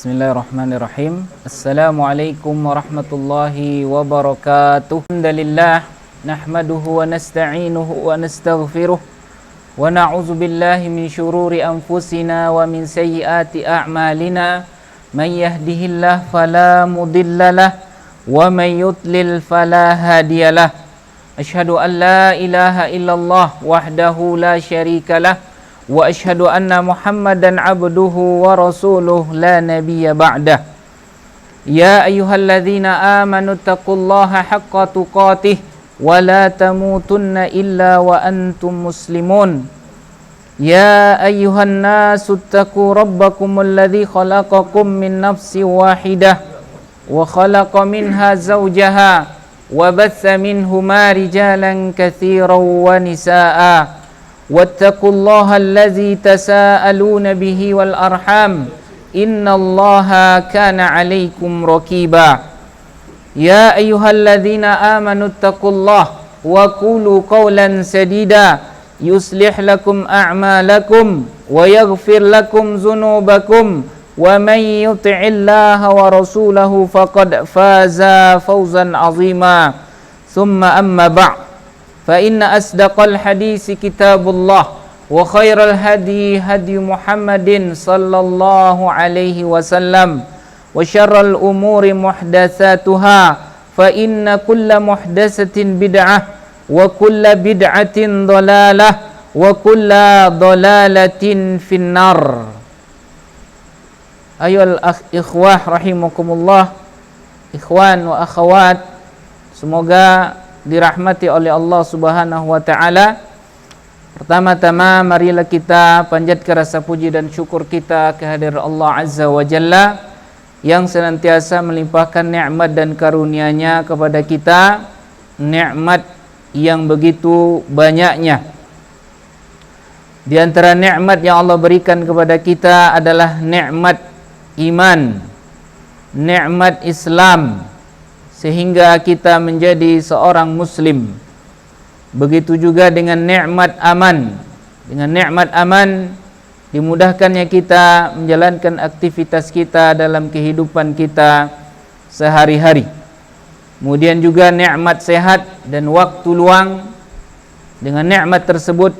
Bismillahirrahmanirrahim. Assalamualaikum warahmatullahi wabarakatuh. Alhamdulillah nahmaduhu wa nasta'inuhu wa nastaghfiruh wa na'udzu billahi min syururi anfusina wa min sayyiati a'malina. Man yahdihillahu fala mudhillalah wa man yudlil fala hadiyalah. Asyhadu an la ilaha illallah wahdahu la syarikalah wa asyhadu anna Muhammadan abduhu wa rasuluh la nabiyya ba'dah. Ya ayyuhalladzina amanu taqullaha haqqa tuqatih wa la tamutunna illa wa antum muslimun. Ya ayyuhan nasu taqu rabbakumul ladzi khalaqakum min nafsin wahidah wa khalaqa minha zawjaha wa batha minhuma rijalan katsiran wa nisaa'a. Wattaqullaha allazi tasaaluna bihi wal arham innallaha kana 'alaikum raqiba. Ya ayyuhalladzina amanu taqullaha wa qulu qawlan sadida yuslih lakum a'malakum wa yaghfir lakum dzunubakum wa may yuti'illaha wa rasulahu faqad faza fawzan 'azima. Tsumma amma ba'd. فإن أصدق الحديث كتاب الله وخير الهدي هدي محمد صلى الله عليه وسلم وشر الأمور محدثاتها فإن كل محدثة بدعة وكل بدعة ضلالة وكل ضلالة في النار. أيها الإخوة رحمكم الله, ikhwan wa akhawat, semoga dirahmati oleh Allah Subhanahu wa taala. Pertama-tama marilah kita panjatkan rasa puji dan syukur kita kehadirat Allah Azza wa Jalla yang senantiasa melimpahkan nikmat dan karunia-Nya kepada kita, nikmat yang begitu banyaknya. Di antara nikmat yang Allah berikan kepada kita adalah nikmat iman, nikmat Islam, sehingga kita menjadi seorang muslim. Begitu juga dengan nikmat aman. Dengan nikmat aman dimudahkannya kita menjalankan aktivitas kita dalam kehidupan kita sehari-hari. Kemudian juga nikmat sehat dan waktu luang. Dengan nikmat tersebut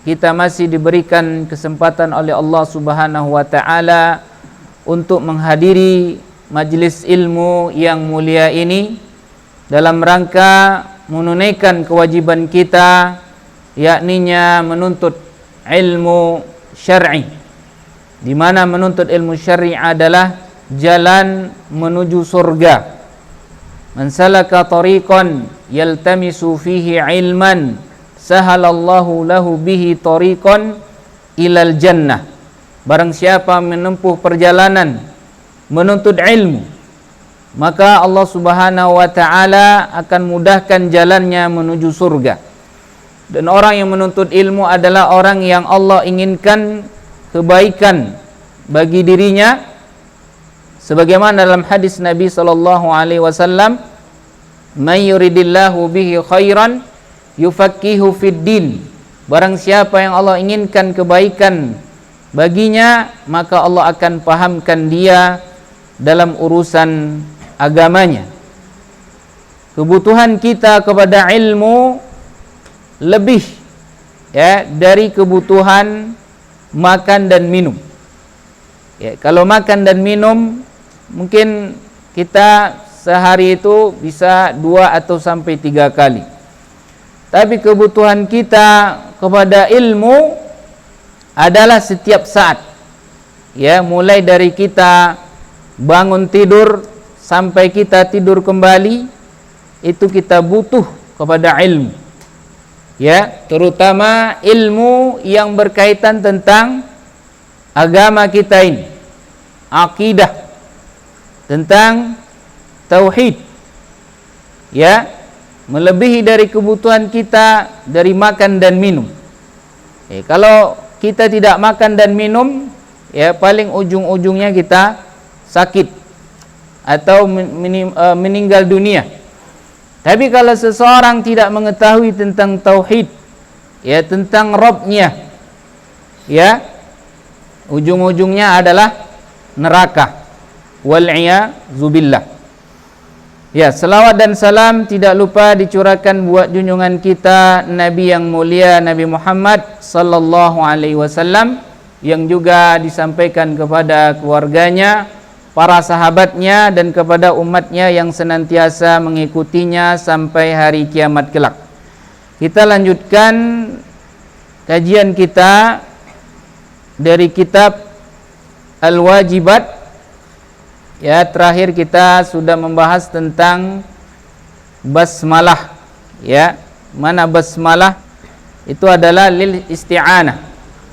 kita masih diberikan kesempatan oleh Allah Subhanahu wa taala untuk menghadiri majlis ilmu yang mulia ini dalam rangka menunaikan kewajiban kita, yakninya menuntut ilmu syar'i, di mana menuntut ilmu syar'i adalah jalan menuju surga. Man salaka tariqan yaltamisu fihi ilman sahalallahu lahu bihi tariqan ilal jannah. Barang siapa menempuh perjalanan menuntut ilmu, maka Allah Subhanahu wa taala akan mudahkan jalannya menuju surga. Dan orang yang menuntut ilmu adalah orang yang Allah inginkan kebaikan bagi dirinya, sebagaimana dalam hadis Nabi sallallahu alaihi wasallam, "May yuridillahu bihi khairan yufaqihu fid din." Barang siapa yang Allah inginkan kebaikan baginya, maka Allah akan pahamkan dia dalam urusan agamanya. Kebutuhan kita kepada ilmu lebih dari kebutuhan makan dan minum. Kalau makan dan minum mungkin kita sehari itu bisa 2 atau sampai 3 kali. Tapi kebutuhan kita kepada ilmu adalah setiap saat. Mulai dari kita bangun tidur sampai kita tidur kembali, itu kita butuh kepada ilmu. Terutama ilmu yang berkaitan tentang agama kita ini, akidah, tentang tauhid. Melebihi dari kebutuhan kita dari makan dan minum. Kalau kita tidak makan dan minum, paling ujung-ujungnya kita sakit atau meninggal dunia. Tapi kalau seseorang tidak mengetahui tentang tauhid, tentang Rabb-Nya, ujung-ujungnya adalah neraka. wal iyadzu billah. Ya, selawat dan salam tidak lupa dicurahkan buat junjungan kita Nabi yang mulia Nabi Muhammad sallallahu alaihi wasallam, yang juga disampaikan kepada keluarganya, para sahabatnya, dan kepada umatnya yang senantiasa mengikutinya sampai hari kiamat kelak. Kita lanjutkan kajian kita dari kitab Al-Wajibat. Ya, terakhir kita sudah membahas tentang basmalah. Ya, mana basmalah? Itu adalah lil isti'anah,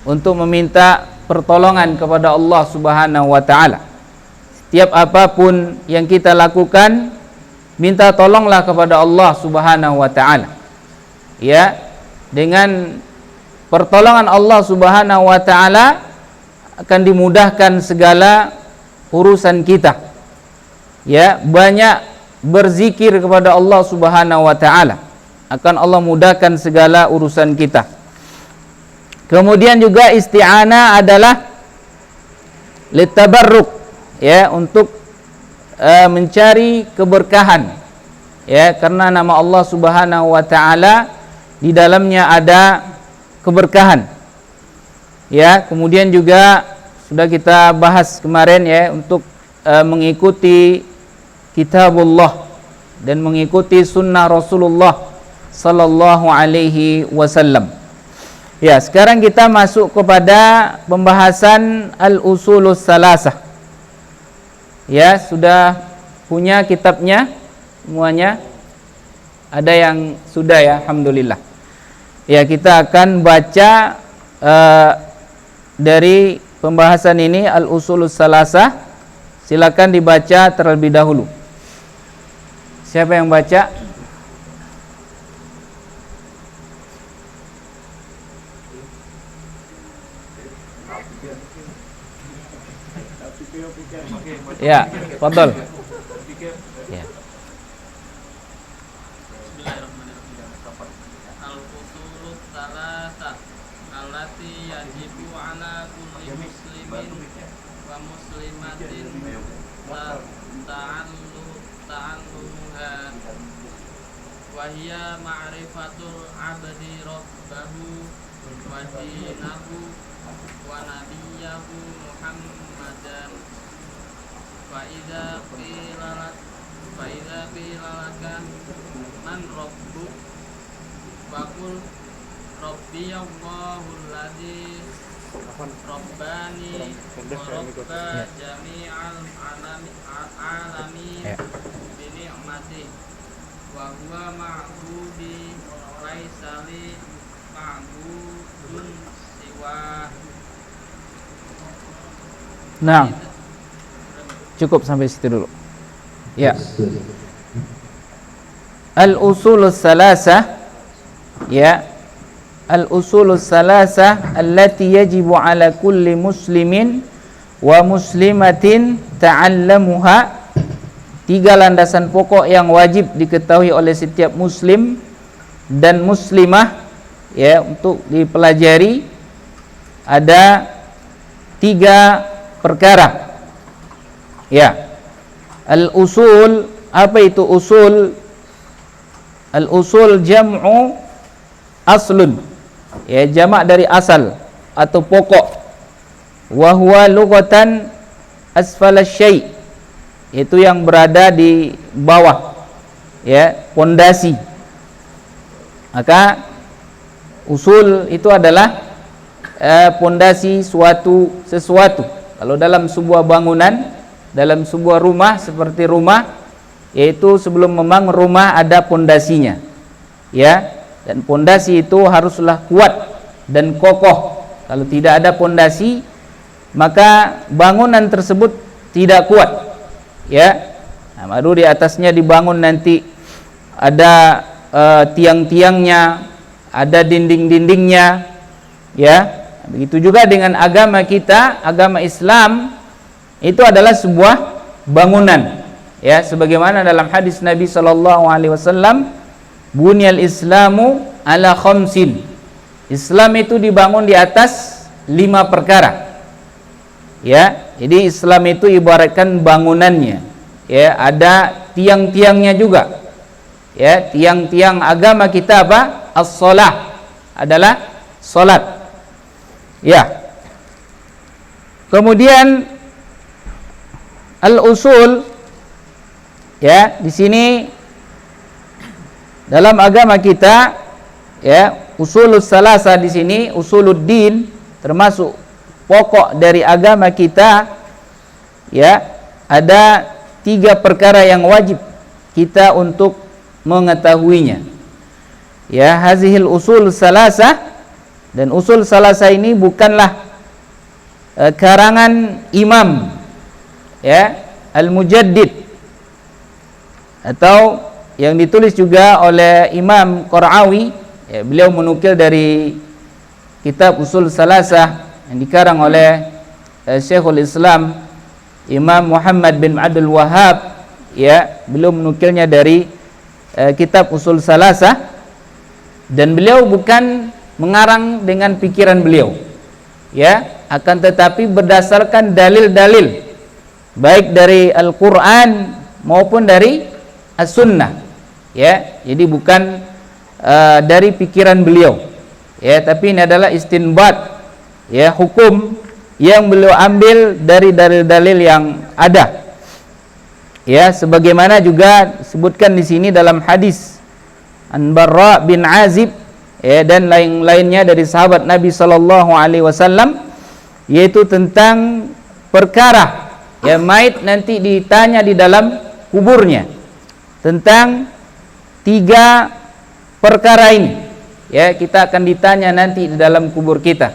untuk meminta pertolongan kepada Allah Subhanahu wa taala. Setiap apapun yang kita lakukan, minta tolonglah kepada Allah Subhanahu wa taala. Ya, dengan pertolongan Allah Subhanahu wa taala akan dimudahkan segala urusan kita. Ya, banyak berzikir kepada Allah Subhanahu wa taala, akan Allah mudahkan segala urusan kita. Kemudian juga isti'anah adalah litabarruk, ya, untuk mencari keberkahan. Ya, karena nama Allah Subhanahu wa taala di dalamnya ada keberkahan. Ya, kemudian juga sudah kita bahas kemarin, ya, untuk mengikuti kitabullah dan mengikuti sunnah Rasulullah sallallahu alaihi wasallam. Ya, sekarang kita masuk kepada pembahasan al-usulus salasah. Ya, sudah punya kitabnya semuanya? Ada yang sudah, ya, alhamdulillah. Ya, kita akan baca dari pembahasan ini al-usulus salasah. Silakan dibaca terlebih dahulu. Siapa yang baca? Ya, fadhol. Ya. Al-usulus salasah allati yajibu ala kulli muslimin wa muslimatin ta'allumuha wa hiya ma'rifatul abdi rabbahu wa dinahu wa nabiyahu Muhammadan. Fa idza qila laka man rabbuk faqul rabbi Allahul ladzi rabbani wa rabba jami'al alamin bi ni'matihi wa huwa ma'budi laisa li ma'budun siwa. Nah, cukup sampai situ dulu. Ya. Al-usulus salasah, ya. Al-usulus salasah allati yajibu ala kulli muslimin wa muslimatin ta'allamuha. 3 landasan pokok yang wajib diketahui oleh setiap muslim dan muslimah, ya, untuk dipelajari. Ada 3 perkara. Ya. Al-usul, apa itu usul? Al-usul jam'u aslun. Ya, jamak dari asal atau pokok. Wa huwa lughatan asfala syai', itu yang berada di bawah, ya, pondasi. Maka usul itu adalah pondasi sesuatu. Kalau dalam sebuah bangunan, dalam sebuah rumah seperti rumah, yaitu sebelum membangun rumah ada pondasinya, ya, dan pondasi itu haruslah kuat dan kokoh. Kalau tidak ada pondasi, maka bangunan tersebut tidak kuat, ya. Nah, baru di atasnya dibangun nanti ada tiang-tiangnya, ada dinding-dindingnya, ya. Begitu juga dengan agama kita, agama Islam itu adalah sebuah bangunan, ya, sebagaimana dalam hadis Nabi sallallahu alaihi wasallam, bunyal islamu ala khamsin. Islam itu dibangun di atas 5 perkara. Ya, Jadi Islam itu ibaratkan bangunannya, ya, ada tiang-tiangnya juga. Ya, tiang-tiang agama kita apa? As-shalah, adalah salat. Ya. Kemudian al-usul, ya, di sini dalam agama kita, ya, usulus salasa di sini, usuluddin, termasuk pokok dari agama kita, ya, ada 3 perkara yang wajib kita untuk mengetahuinya. Ya, hazihil usul salasa, dan usul salasa ini bukanlah karangan Imam, ya, Al-Mujaddid, atau yang ditulis juga oleh Imam Qara'awi, ya, beliau menukil dari kitab Usul Salasah yang dikarang oleh Syekhul Islam Imam Muhammad bin Abdul Wahhab, ya, beliau menukilnya dari kitab Usul Salasah, dan beliau bukan mengarang dengan pikiran beliau, ya, akan tetapi berdasarkan dalil-dalil baik dari Al-Qur'an maupun dari As-Sunnah, ya. Jadi bukan dari pikiran beliau, ya, tapi ini adalah istinbat, ya, hukum yang beliau ambil dari dalil-dalil yang ada, ya, sebagaimana juga disebutkan di sini dalam hadis An Barra bin Azib, ya, dan lain-lainnya dari sahabat Nabi sallallahu alaihi wasallam, yaitu tentang perkara, ya, mayit nanti ditanya di dalam kuburnya tentang 3 perkara ini, ya. Kita akan ditanya nanti di dalam kubur kita,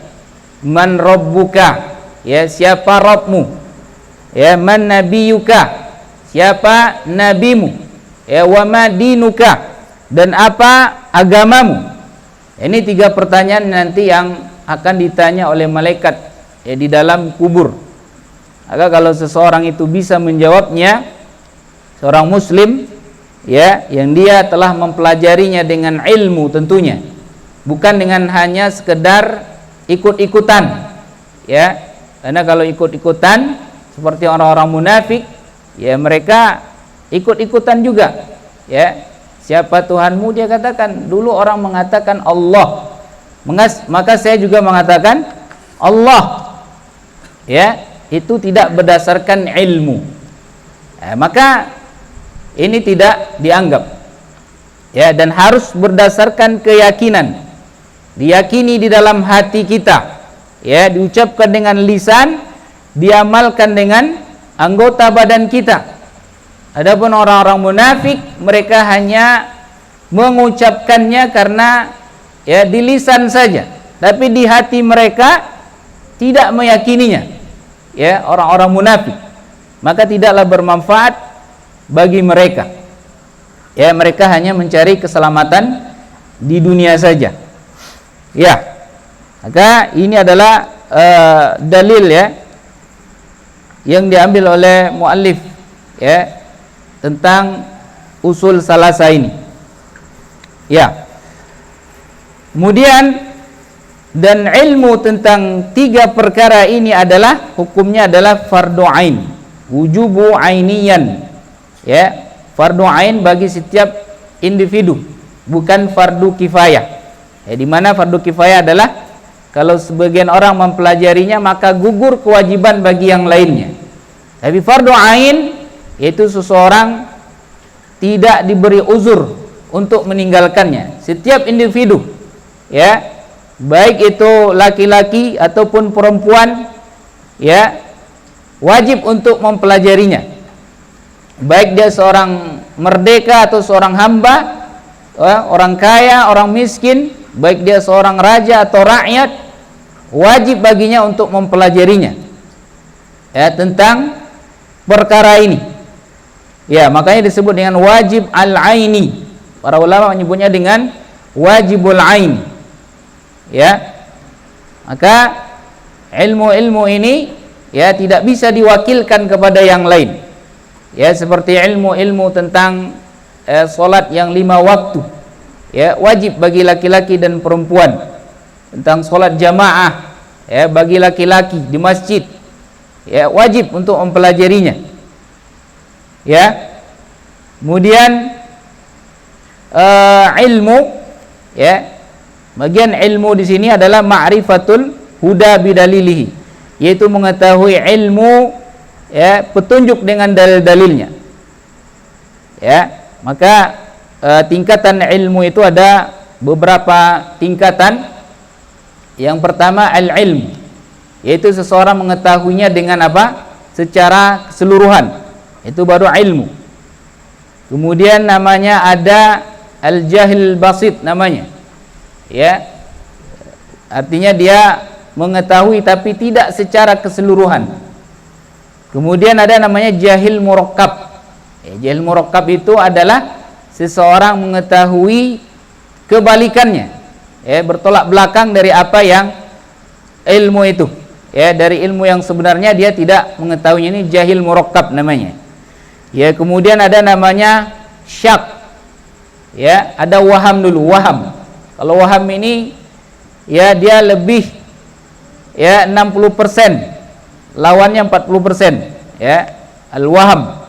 man rabbuka, ya, siapa Rabbmu, ya, man nabiyuka, siapa nabimu, ya, wa ma dinuka, dan apa agamamu. Ini 3 pertanyaan nanti yang akan ditanya oleh malaikat, ya, di dalam kubur. Maka kalau seseorang itu bisa menjawabnya, seorang muslim, ya, yang dia telah mempelajarinya dengan ilmu tentunya, bukan dengan hanya sekedar ikut-ikutan, ya. Karena kalau ikut-ikutan seperti orang-orang munafik, ya, mereka ikut-ikutan juga, ya. Siapa Tuhanmu, dia katakan. Dulu orang mengatakan Allah, maka saya juga mengatakan Allah, ya. Itu tidak berdasarkan ilmu, maka ini tidak dianggap, ya, dan harus berdasarkan keyakinan, diyakini di dalam hati kita, ya, diucapkan dengan lisan, diamalkan dengan anggota badan kita. Adapun orang-orang munafik, mereka hanya mengucapkannya karena, ya, di lisan saja, tapi di hati mereka tidak meyakininya, ya, orang-orang munafik. Maka tidaklah bermanfaat bagi mereka, ya, mereka hanya mencari keselamatan di dunia saja, ya. Maka ini adalah dalil, ya, yang diambil oleh muallif, ya, tentang usul salasa ini, ya. Kemudian, dan ilmu tentang 3 perkara ini adalah hukumnya adalah fardu ain, wujubu ainiyan, ya, fardu ain bagi setiap individu, bukan fardu kifayah, ya, di mana fardu kifayah adalah kalau sebagian orang mempelajarinya maka gugur kewajiban bagi yang lainnya. Tapi fardu ain, yaitu seseorang tidak diberi uzur untuk meninggalkannya. Setiap individu, ya, baik itu laki-laki ataupun perempuan, ya, wajib untuk mempelajarinya. Baik dia seorang merdeka atau seorang hamba, orang kaya, orang miskin, baik dia seorang raja atau rakyat, wajib baginya untuk mempelajarinya, ya, tentang perkara ini. Ya, makanya disebut dengan wajib al-aini. Para ulama menyebutnya dengan wajibul ain, ya. Maka ilmu-ilmu ini, ya, tidak bisa diwakilkan kepada yang lain, ya, seperti ilmu-ilmu tentang salat yang 5 waktu, ya, wajib bagi laki-laki dan perempuan, tentang salat jamaah, ya, bagi laki-laki di masjid, ya wajib untuk mempelajarinya. Ya. Kemudian ilmu, ya. Bagian ilmu di sini adalah ma'rifatul huda bidalilihi, yaitu mengetahui ilmu, ya, petunjuk dengan dalil-dalilnya. Ya, maka tingkatan ilmu itu ada beberapa tingkatan. Yang pertama al-ilm, yaitu seseorang mengetahuinya dengan apa? Secara keseluruhan. Itu baru ilmu. Kemudian namanya ada al-jahil basit namanya. Ya. Artinya dia mengetahui tapi tidak secara keseluruhan. Kemudian ada namanya jahil murakkab. Ya, jahil murakkab itu adalah seseorang mengetahui kebalikannya, ya, bertolak belakang dari apa yang ilmu itu, ya, dari ilmu yang sebenarnya dia tidak mengetahuinya. Ini jahil murakkab namanya. Ya, kemudian ada namanya syak. Ya, ada waham dulu, waham. Kalau waham ini, ya, dia lebih, ya, 60%, lawannya 40%, ya, al-waham.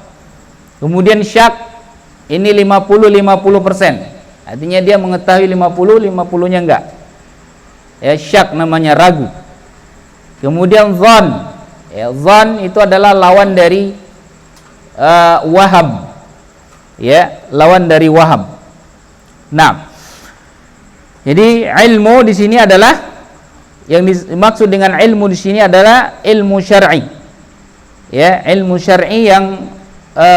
Kemudian syak ini 50-50%. Artinya dia mengetahui 50-50-nya enggak. Ya, syak namanya, ragu. Kemudian zon. Ya, zon itu adalah lawan dari waham. Ya, lawan dari waham. Nah, jadi ilmu di sini adalah, yang dimaksud dengan ilmu di sini adalah ilmu syar'i. Ya, ilmu syar'i yang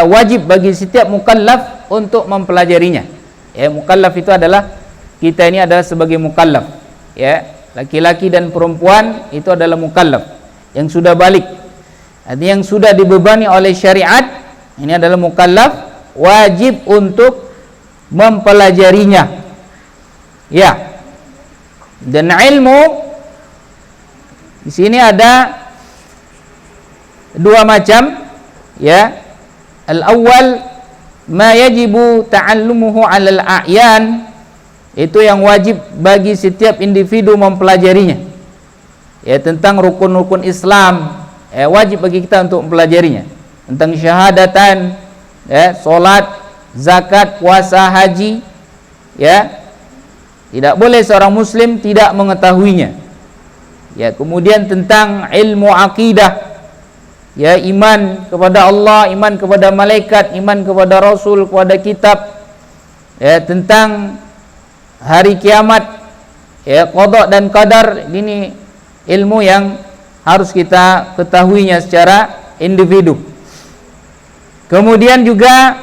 wajib bagi setiap mukallaf untuk mempelajarinya. Ya, mukallaf itu adalah, kita ini adalah sebagai mukallaf. Ya, laki-laki dan perempuan itu adalah mukallaf yang sudah balik. Artinya yang sudah dibebani oleh syariat, ini adalah mukallaf, wajib untuk mempelajarinya. Ya. Dan ilmu di sini ada dua macam, ya. Al-awwal ma yajibu ta'allumuhu 'alal a'yan, itu yang wajib bagi setiap individu mempelajarinya. Ya, tentang rukun-rukun Islam, ya, wajib bagi kita untuk mempelajarinya. Tentang syahadatan, ya, salat, zakat, puasa, haji, ya. Tidak boleh seorang muslim tidak mengetahuinya. Ya, kemudian tentang ilmu akidah, ya, iman kepada Allah, iman kepada malaikat, iman kepada Rasul, kepada kitab, ya, tentang hari kiamat, ya, qada dan qadar. Ini ilmu yang harus kita ketahuinya secara individu. Kemudian juga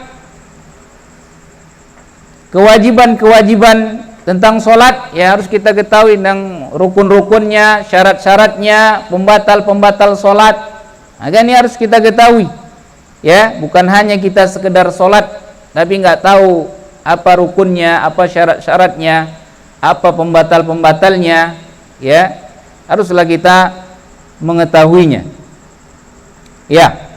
kewajiban-kewajiban tentang solat, ya, harus kita ketahui tentang rukun-rukunnya, syarat-syaratnya, pembatal-pembatal solat. Maka ini harus kita ketahui, ya, bukan hanya kita sekedar solat tapi nggak tahu apa rukunnya, apa syarat-syaratnya, apa pembatal-pembatalnya, ya, haruslah kita mengetahuinya. Ya,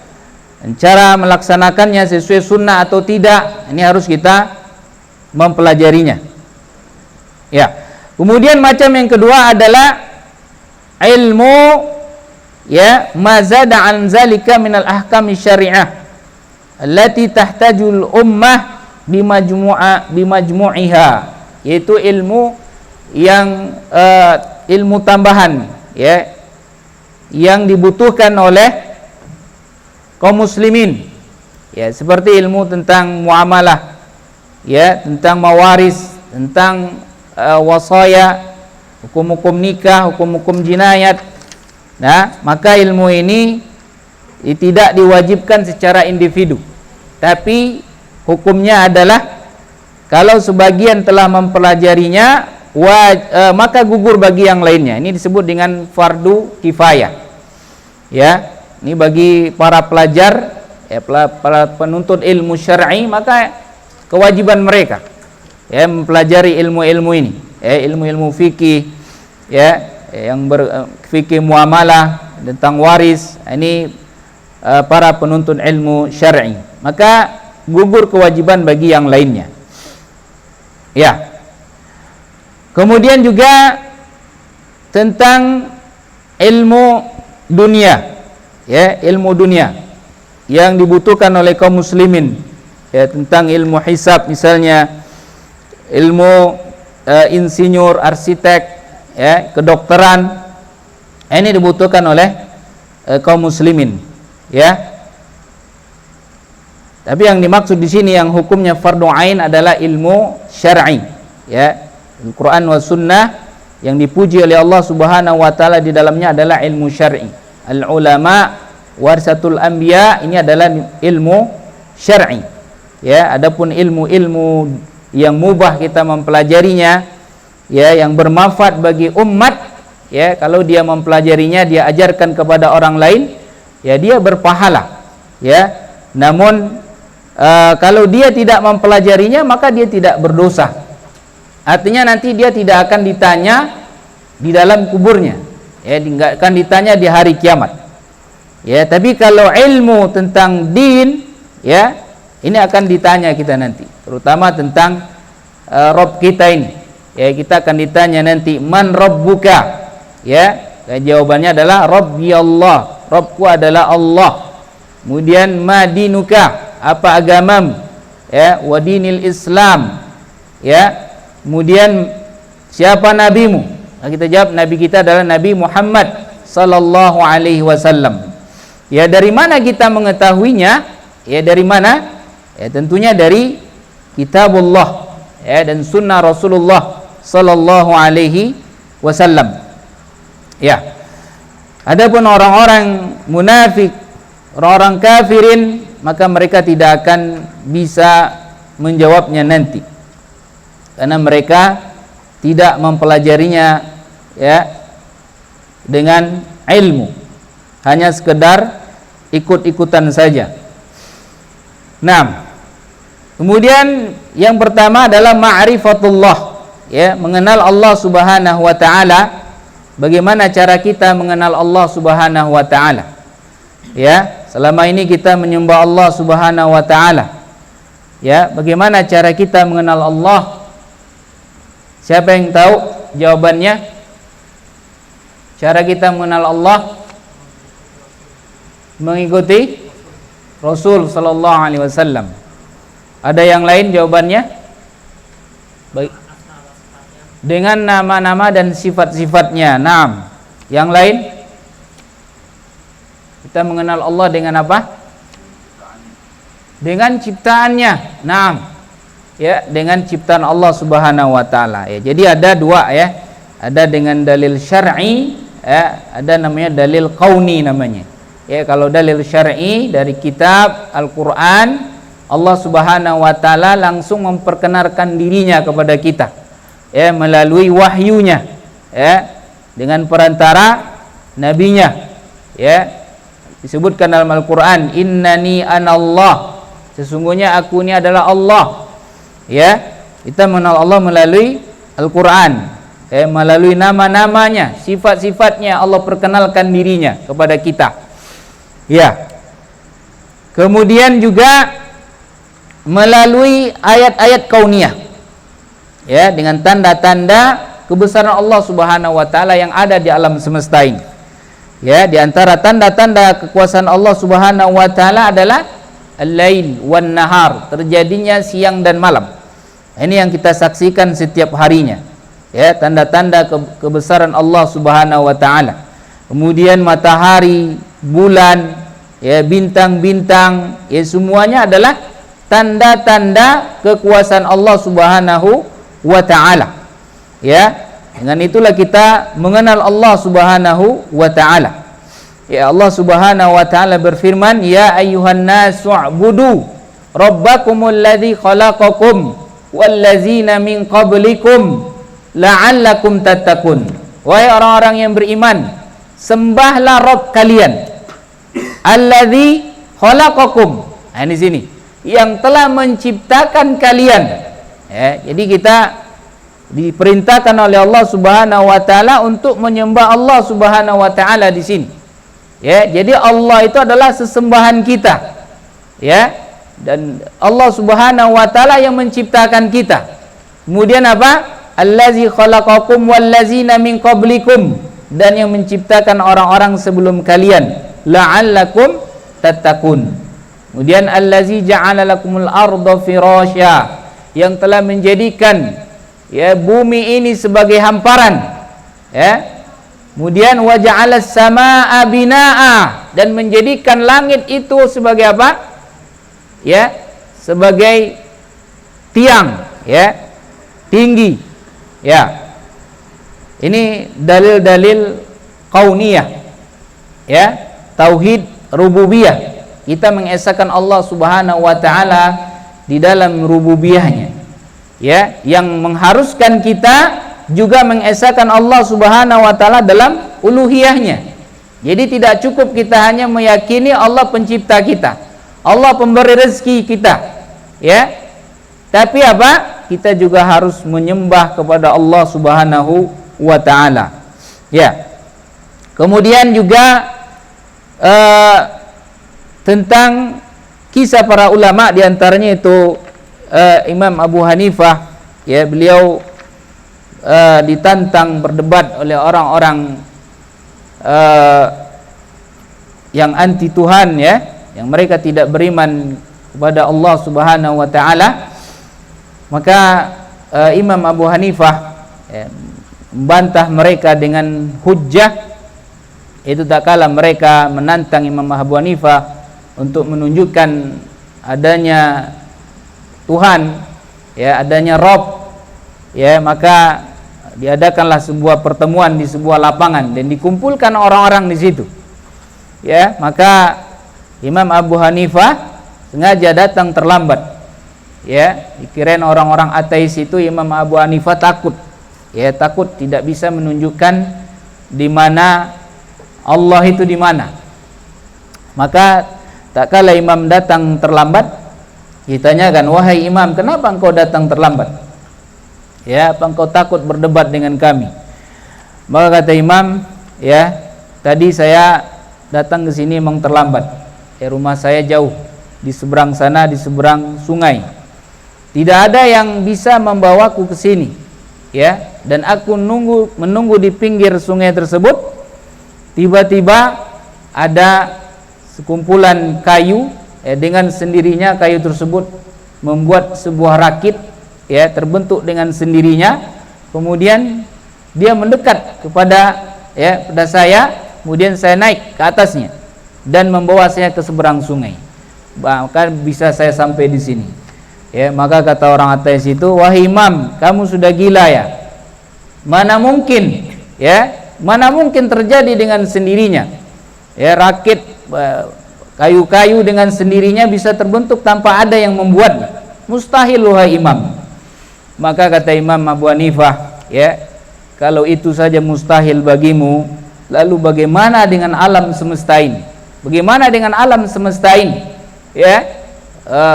dan cara melaksanakannya sesuai sunnah atau tidak, ini harus kita mempelajarinya. Ya. Kemudian macam yang kedua adalah ilmu, ya, mazada an zalika minal ahkam syariah allati tahtajul ummah bimajmu'iha, yaitu ilmu yang ilmu tambahan, ya, yang dibutuhkan oleh kaum muslimin, ya, seperti ilmu tentang muamalah, ya, tentang mawaris, tentang wasaya, hukum-hukum nikah, hukum-hukum jinayat. Nah, maka ilmu ini tidak diwajibkan secara individu, tapi hukumnya adalah kalau sebagian telah mempelajarinya, maka gugur bagi yang lainnya. Ini disebut dengan fardu kifayah. Ya, ini bagi para pelajar, ya, para penuntut ilmu syar'i, maka kewajiban mereka, ya, mempelajari ilmu-ilmu ini, ya, ilmu-ilmu fikih, ya, yang fikih muamalah, tentang waris. Ini para penuntut ilmu syar'i, maka gugur kewajiban bagi yang lainnya. Ya. Kemudian juga tentang ilmu dunia, ya, ilmu dunia yang dibutuhkan oleh kaum muslimin, ya, tentang ilmu hisab misalnya, ilmu insinyur, arsitek, ya, kedokteran, ini dibutuhkan oleh kaum muslimin, ya. Tapi yang dimaksud di sini yang hukumnya fardu ain adalah ilmu syar'i, ya. Al-Qur'an was sunnah yang dipuji oleh Allah Subhanahu wa taala di dalamnya adalah ilmu syar'i. Al-ulama warasatul anbiya, ini adalah ilmu syar'i. Ya, adapun ilmu-ilmu yang mubah kita mempelajarinya, ya, yang bermanfaat bagi umat, ya, kalau dia mempelajarinya, dia ajarkan kepada orang lain, ya, dia berpahala, ya. Namun kalau dia tidak mempelajarinya, maka dia tidak berdosa. Artinya nanti dia tidak akan ditanya di dalam kuburnya, ya, tidak akan ditanya di hari kiamat, ya. Tapi kalau ilmu tentang din, ya, ini akan ditanya kita nanti, terutama tentang Rabb kita ini, ya. Kita akan ditanya nanti, man rabbuka, ya. Dan jawabannya adalah Rabbi Allah, Rabbku adalah Allah. Kemudian madinuka, apa agamamu, ya, wa dinil Islam, ya. Kemudian siapa nabimu? Nah, kita jawab nabi kita adalah Nabi Muhammad sallallahu alaihi wasallam. Ya, dari mana kita mengetahuinya? Ya, dari mana? Ya, tentunya dari kitabullah, ya, dan sunnah Rasulullah sallallahu alaihi wasallam. Ya. Adapun orang-orang munafik, orang-orang kafirin, maka mereka tidak akan bisa menjawabnya nanti, karena mereka tidak mempelajarinya, ya, dengan ilmu, hanya sekedar ikut-ikutan saja. Nah, kemudian yang pertama adalah ma'rifatullah, ya, mengenal Allah Subhanahu wa taala. Bagaimana cara kita mengenal Allah Subhanahu wa taala? Ya, selama ini kita menyembah Allah Subhanahu wa taala. Ya, bagaimana cara kita mengenal Allah? Siapa yang tahu jawabannya? Cara kita mengenal Allah mengikuti Rasul sallallahu alaihi wasallam. Ada yang lain jawabannya? Baik. Dengan nama-nama dan sifat-sifatnya. Naam. Yang lain? Kita mengenal Allah dengan apa? Dengan ciptaannya. Naam. Ya, dengan ciptaan Allah Subhanahu wa taala, ya. Jadi ada dua, ya. Ada dengan dalil syar'i, ya, ada namanya dalil qauni namanya. Ya, kalau dalil syar'i dari kitab Al-Qur'an, Allah Subhanahu wa taala langsung memperkenalkan dirinya kepada kita, ya, melalui wahyunya, ya, dengan perantara nabinya, ya. Disebutkan dalam Al-Qur'an, innani anallah, sesungguhnya aku ini adalah Allah. Ya, kita mengenal Allah melalui Al-Quran, melalui nama-namanya, sifat-sifatnya, Allah perkenalkan dirinya kepada kita. Ya. Kemudian juga melalui ayat-ayat kauniyah, ya, dengan tanda-tanda kebesaran Allah Subhanahu wa taala yang ada di alam semesta ini. Ya, di antara tanda-tanda kekuasaan Allah Subhanahu wa taala adalah al-lail wan nahar, terjadinya siang dan malam. Ini yang kita saksikan setiap harinya, ya, tanda-tanda kebesaran Allah Subhanahu wa taala. Kemudian matahari, bulan, ya, bintang-bintang, ya, semuanya adalah tanda-tanda kekuasaan Allah Subhanahu wa taala. Ya, dengan itulah kita mengenal Allah Subhanahu wa taala. Ya, Allah Subhanahu wa taala berfirman, ya ayyuhan nasu u'budu rabbakumul ladzi khalaqakum wallazina min qablikum la'allakum tattaqun. Wahai orang-orang yang beriman, sembahlah Rabb kalian, alladzi khalaqakum. Nah, di sini, yang telah menciptakan kalian. Ya, jadi kita diperintahkan oleh Allah Subhanahu wa taala untuk menyembah Allah Subhanahu wa taala di sini. Ya, jadi Allah itu adalah sesembahan kita. Ya. Dan Allah Subhanahu wa taala yang menciptakan kita. Kemudian apa? Allazi khalaqakum wallazina min qablikum, dan yang menciptakan orang-orang sebelum kalian. la'allakum tattaqun. Kemudian allazi ja'ala lakumul arda firasya, yang telah menjadikan ya bumi ini sebagai hamparan, ya. Kemudian wa ja'alas samaa'a binaa'a, dan menjadikan langit itu sebagai apa? Ya, sebagai tiang, ya, tinggi. Ya. Ini dalil-dalil kauniyah, ya, tauhid rububiyah. Kita mengesahkan Allah Subhanahu wa taala di dalam rububiyahnya, ya, yang mengharuskan kita juga mengesahkan Allah Subhanahu wa taala dalam uluhiyahnya. Jadi tidak cukup kita hanya meyakini Allah pencipta kita, Allah pemberi rezeki kita, ya. Tapi apa? Kita juga harus menyembah kepada Allah Subhanahu wa taala. Ya. Kemudian juga tentang kisah para ulama, di antaranya itu Imam Abu Hanifah, ya, beliau ditantang berdebat oleh orang-orang yang anti Tuhan, ya, yang mereka tidak beriman kepada Allah Subhanahu wa taala. Maka Imam Abu Hanifah, ya, membantah mereka dengan hujjah. Itu tak kalah mereka menantang Imam Abu Hanifah untuk menunjukkan adanya Tuhan, ya, adanya Rabb, ya. Maka diadakanlah sebuah pertemuan di sebuah lapangan dan dikumpulkan orang-orang di situ, ya. Maka Imam Abu Hanifah sengaja datang terlambat, ya. Dikirain orang-orang ateis itu Imam Abu Hanifah takut, ya, takut tidak bisa menunjukkan di mana Allah itu di mana. Maka tak kala imam datang terlambat, ditanyakan, wahai imam, kenapa engkau datang terlambat? Ya, apa engkau takut berdebat dengan kami? Maka kata imam, ya, tadi saya datang ke sini memang terlambat. Ya, rumah saya jauh di seberang sana, di seberang sungai. Tidak ada yang bisa membawaku ke sini, ya. Dan aku menunggu di pinggir sungai tersebut. Tiba-tiba ada sekumpulan kayu, ya, dengan sendirinya kayu tersebut membuat sebuah rakit, ya, terbentuk dengan sendirinya. Kemudian dia mendekat kepada, ya, pada saya, kemudian saya naik ke atasnya dan membawa saya ke seberang sungai. Bahkan bisa saya sampai di sini. Ya, maka kata orang ateis itu, wahai imam, kamu sudah gila, ya. Mana mungkin, ya, mana mungkin terjadi dengan sendirinya, ya, rakit kayu-kayu dengan sendirinya bisa terbentuk tanpa ada yang membuatnya. Mustahil, wahai imam. Maka kata Imam Abu Hanifah, ya, kalau itu saja mustahil bagimu, lalu bagaimana dengan alam semesta ini? Bagaimana dengan alam semesta ini? Ya,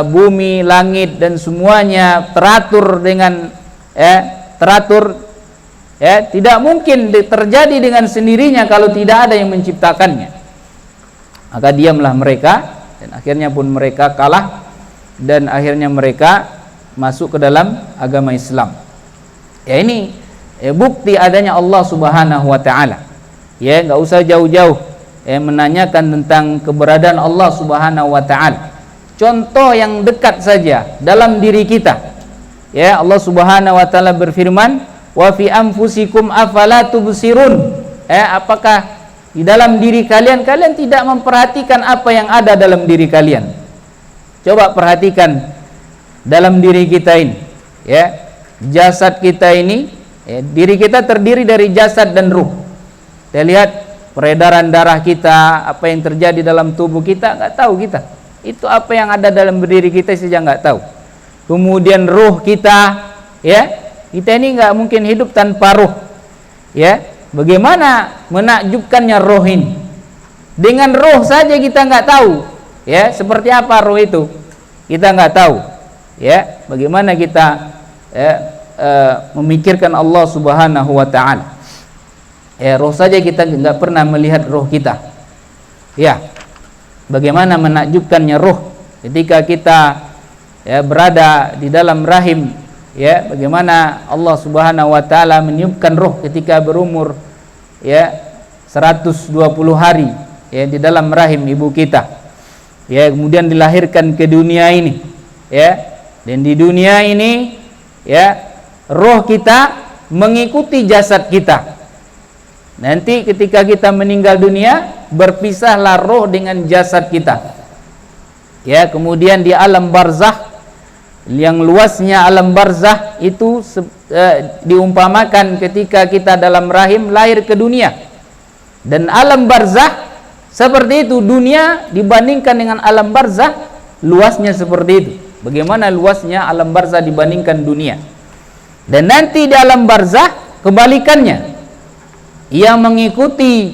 bumi, langit dan semuanya teratur dengan, ya, teratur, ya, tidak mungkin terjadi dengan sendirinya kalau tidak ada yang menciptakannya. Maka diamlah mereka, dan akhirnya pun mereka kalah, dan akhirnya mereka masuk ke dalam agama Islam. Ya, ini bukti adanya Allah Subhanahu wa taala. Ya, enggak usah jauh-jauh menanyakan tentang keberadaan Allah Subhanahu wa taala. Contoh yang dekat saja dalam diri kita. Ya, Allah Subhanahu wa taala berfirman, "Wa fi anfusikum afala tubsirun." Apakah di dalam diri kalian tidak memperhatikan apa yang ada dalam diri kalian? Coba perhatikan dalam diri kita ini, ya, jasad kita ini, ya, diri kita terdiri dari jasad dan ruh. Kita lihat peredaran darah kita, apa yang terjadi dalam tubuh kita, nggak tahu kita. Itu apa yang ada dalam diri kita saja nggak tahu. Kemudian ruh kita, ya, kita ini nggak mungkin hidup tanpa ruh, ya. Bagaimana menakjubkannya roh ini? Dengan roh saja kita nggak tahu, ya, seperti apa roh itu, kita nggak tahu, ya. Bagaimana kita, ya, memikirkan Allah Subhanahu wa taala? Ya, roh saja kita nggak pernah melihat roh kita, ya. Bagaimana menakjubkannya roh ketika kita, ya, berada di dalam rahim, ya. Bagaimana Allah Subhanahu wa taala meniupkan roh ketika berumur, ya, 120 hari, ya di dalam rahim ibu kita, ya kemudian dilahirkan ke dunia ini, ya, dan di dunia ini, ya, roh kita mengikuti jasad kita. Nanti ketika kita meninggal dunia, berpisahlah roh dengan jasad kita, ya. Kemudian di alam barzakh, yang luasnya alam barzakh itu diumpamakan ketika kita dalam rahim lahir ke dunia. Dan alam barzakh seperti itu, dunia dibandingkan dengan alam barzakh luasnya seperti itu. Bagaimana luasnya alam barzakh dibandingkan dunia. Dan nanti di alam barzakh kebalikannya, yang mengikuti,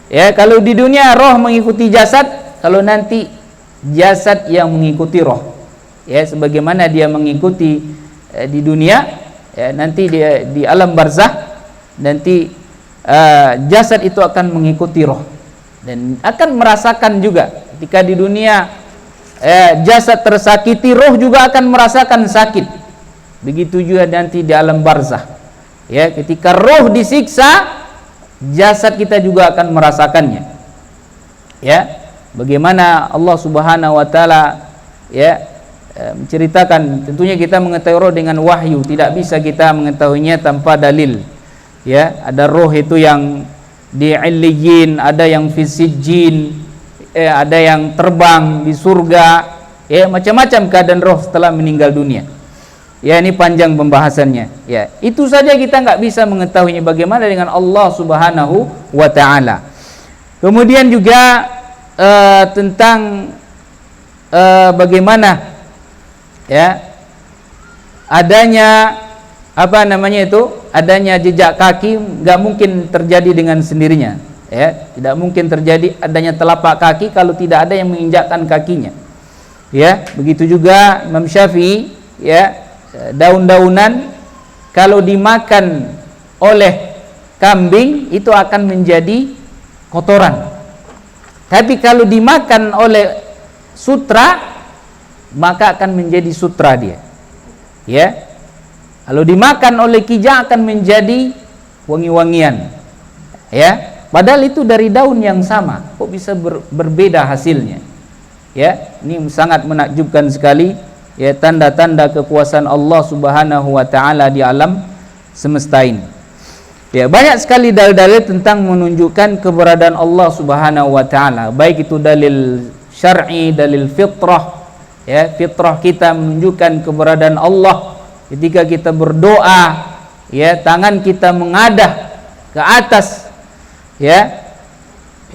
ya, kalau di dunia roh mengikuti jasad, kalau nanti jasad yang mengikuti roh, ya, sebagaimana dia mengikuti di dunia, ya, nanti dia di alam barzakh nanti jasad itu akan mengikuti roh dan akan merasakan juga ketika di dunia jasad tersakiti, roh juga akan merasakan sakit. Begitu juga nanti di alam barzakh, ya, ketika roh disiksa, jasad kita juga akan merasakannya, ya. Bagaimana Allah Subhanahu wa taala, ya, menceritakan, tentunya kita mengetahui roh dengan wahyu, tidak bisa kita mengetahuinya tanpa dalil, ya. Ada roh itu yang di illiyin, ada yang fi sijjin, ada yang terbang di surga, ya, macam-macam keadaan roh setelah meninggal dunia. Ya, ini panjang pembahasannya, ya. Itu saja kita nggak bisa mengetahuinya, bagaimana dengan Allah Subhanahu wa taala. Kemudian juga tentang bagaimana, ya, adanya adanya jejak kaki nggak mungkin terjadi dengan sendirinya, ya. Tidak mungkin terjadi adanya telapak kaki kalau tidak ada yang menginjakkan kakinya, ya. Begitu juga Imam Syafi'i, ya, daun-daunan kalau dimakan oleh kambing itu akan menjadi kotoran, tapi kalau dimakan oleh sutra maka akan menjadi sutra dia, ya. Kalau dimakan oleh kijang akan menjadi wangi-wangian, ya. Padahal itu dari daun yang sama, kok bisa berbeda hasilnya, ya. Ini sangat menakjubkan sekali, ya, tanda-tanda kekuasaan Allah Subhanahu wa taala di alam semesta ini. Ya, banyak sekali dalil-dalil tentang menunjukkan keberadaan Allah Subhanahu wa taala, baik itu dalil syar'i, dalil fitrah, ya, fitrah kita menunjukkan keberadaan Allah ketika kita berdoa, ya, tangan kita mengadah ke atas, ya,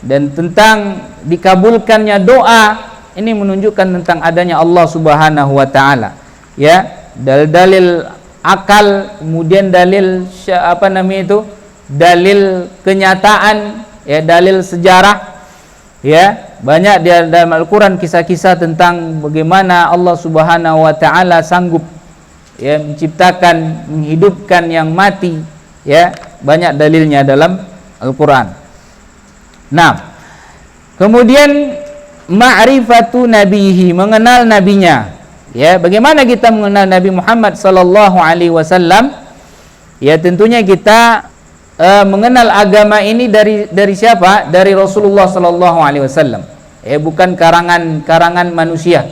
dan tentang dikabulkannya doa. Ini menunjukkan tentang adanya Allah Subhanahu wa taala, ya. Dalil-dalil akal, kemudian dalil dalil kenyataan, ya, dalil sejarah, ya. Banyak di dalam Al-Qur'an kisah-kisah tentang bagaimana Allah Subhanahu wa taala sanggup, ya, menciptakan, menghidupkan yang mati, ya. Banyak dalilnya dalam Al-Qur'an. Nah, kemudian ma'rifatu nabihi, mengenal nabinya, ya. Bagaimana kita mengenal Nabi Muhammad sallallahu alaihi wasallam? Ya, tentunya kita mengenal agama ini dari siapa? Dari Rasulullah sallallahu alaihi wasallam. Bukan karangan manusia,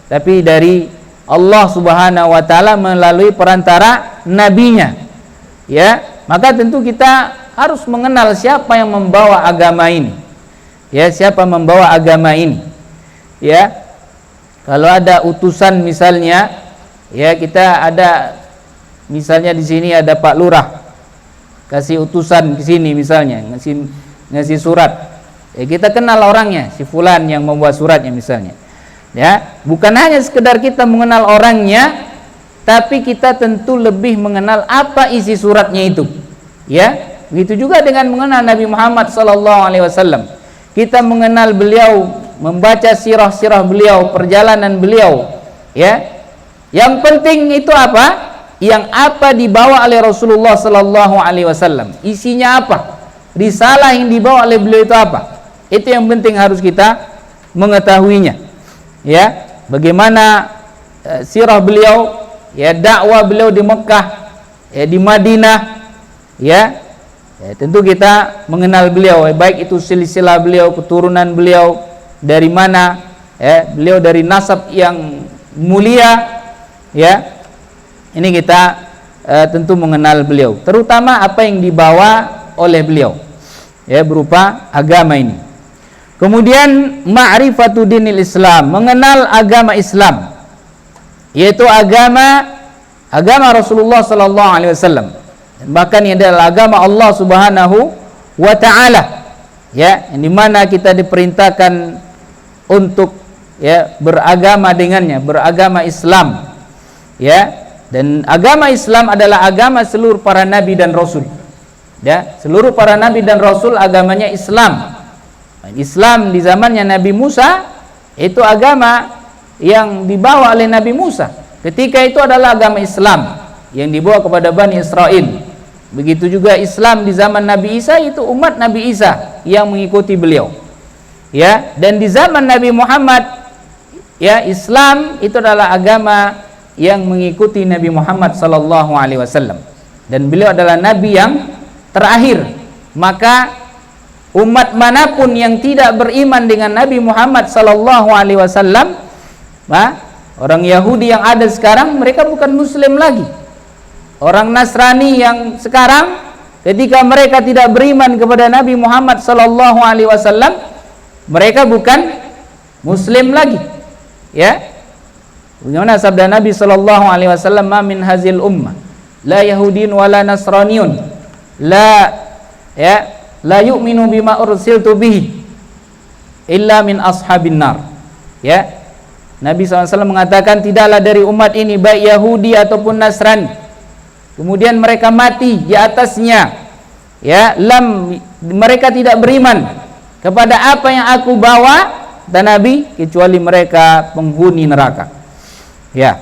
tapi dari Allah Subhanahu wa taala melalui perantara nabinya, ya. Maka tentu kita harus mengenal siapa yang membawa agama ini, ya, siapa membawa agama ini, ya. Kalau ada utusan misalnya, ya, kita ada misalnya di sini ada Pak Lurah kasih utusan ke sini misalnya, ngasih surat, ya, kita kenal orangnya, si fulan yang membuat suratnya misalnya, ya. Bukan hanya sekedar kita mengenal orangnya, tapi kita tentu lebih mengenal apa isi suratnya itu, ya. Begitu juga dengan mengenal Nabi Muhammad sallallahu alaihi wasallam. Kita mengenal beliau, membaca sirah-sirah beliau, perjalanan beliau, ya. Yang penting itu apa? Yang apa dibawa oleh Rasulullah sallallahu alaihi wasallam, isinya apa, risalah yang dibawa oleh beliau itu apa, itu yang penting harus kita mengetahuinya, ya. Bagaimana sirah beliau, ya, dakwah beliau di Mekah, ya, di Madinah, ya, Ya, tentu kita mengenal beliau, baik itu silsilah beliau, keturunan beliau dari mana, ya, beliau dari nasab yang mulia, ya. Ini kita tentu mengenal beliau, terutama apa yang dibawa oleh beliau, ya, berupa agama ini. Kemudian ma'rifatu dinil Islam, mengenal agama Islam, yaitu agama Rasulullah sallallahu alaihi wasallam. Bahkan ini adalah agama Allah Subhanahu wa taala, ya, yang dimana kita diperintahkan untuk, ya, beragama dengannya, beragama Islam, ya. Dan agama Islam adalah agama seluruh para nabi dan rasul, ya. Seluruh para nabi dan rasul agamanya Islam. Islam di zamannya Nabi Musa itu agama yang dibawa oleh Nabi Musa. Ketika itu adalah agama Islam yang dibawa kepada Bani Israel. Begitu juga Islam di zaman Nabi Isa, itu umat Nabi Isa yang mengikuti beliau, ya. Dan di zaman Nabi Muhammad, ya, Islam itu adalah agama yang mengikuti Nabi Muhammad sallallahu alaihi wasallam, dan beliau adalah nabi yang terakhir. Maka umat manapun yang tidak beriman dengan Nabi Muhammad sallallahu alaihi wasallam, orang Yahudi yang ada sekarang, mereka bukan muslim lagi. Orang Nasrani yang sekarang, ketika mereka tidak beriman kepada Nabi Muhammad sallallahu alaihi wasallam, mereka bukan muslim lagi, ya. Bagaimana sabda Nabi sallallahu alaihi wasallam, "Ma min hazil ummah la yahudin wala nasraniyun la yu'minu bima ursiltu bihi illa min ashabin nar." Ya. Nabi SAW mengatakan, tidaklah dari umat ini baik Yahudi ataupun Nasrani kemudian mereka mati di atasnya, ya, mereka tidak beriman kepada apa yang aku bawa, dan Nabi, kecuali mereka penghuni neraka. Ya.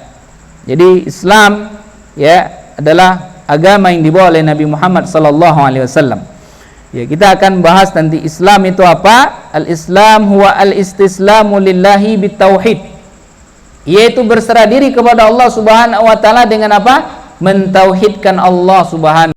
Jadi Islam, ya, adalah agama yang dibawa oleh Nabi Muhammad sallallahu alaihi wasallam. Ya, kita akan bahas nanti Islam itu apa? Al-Islam huwa al-istislamu lillahi bitauhid, yaitu berserah diri kepada Allah Subhanahu wa taala dengan apa? Mentauhidkan Allah Subhanahu